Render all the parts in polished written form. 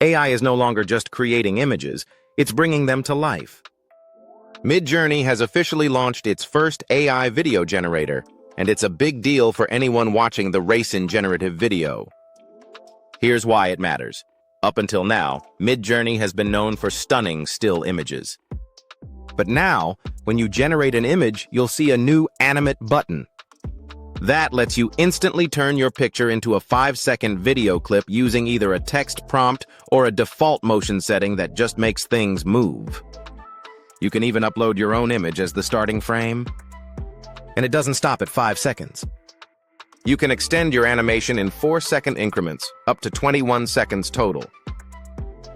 AI is no longer just creating images, it's bringing them to life. Midjourney has officially launched its first AI video generator, and it's a big deal for anyone watching the race in generative video. Here's why it matters. Up until now, Midjourney has been known for stunning still images. But now, when you generate an image, you'll see a new animate button. That lets you instantly turn your picture into a 5-second video clip using either a text prompt or a default motion setting that just makes things move. You can even upload your own image as the starting frame. And it doesn't stop at 5 seconds. You can extend your animation in 4-second increments, up to 21 seconds total.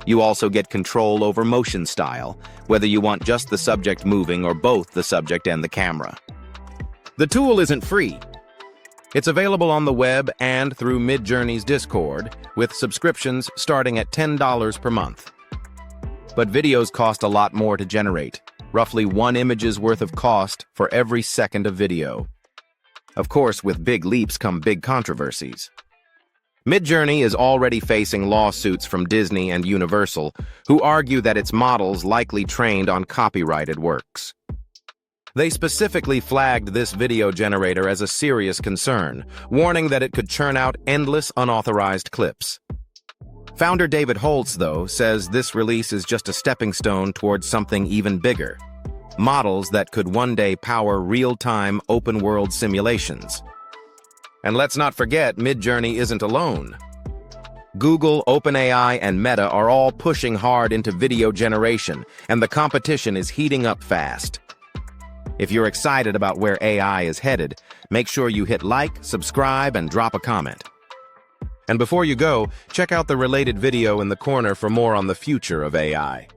You also get control over motion style, whether you want just the subject moving or both the subject and the camera. The tool isn't free. It's available on the web and through Midjourney's Discord, with subscriptions starting at $10 per month. But videos cost a lot more to generate, roughly 1 image's worth of cost for every second of video. Of course, with big leaps come big controversies. Midjourney is already facing lawsuits from Disney and Universal, who argue that its models likely trained on copyrighted works. They specifically flagged this video generator as a serious concern, warning that it could churn out endless unauthorized clips. Founder David Holtz, though, says this release is just a stepping stone towards something even bigger: models that could one day power real-time open-world simulations. And let's not forget, Midjourney isn't alone. Google, OpenAI, and Meta are all pushing hard into video generation, and the competition is heating up fast. If you're excited about where AI is headed, make sure you hit like, subscribe, and drop a comment. And before you go, check out the related video in the corner for more on the future of AI.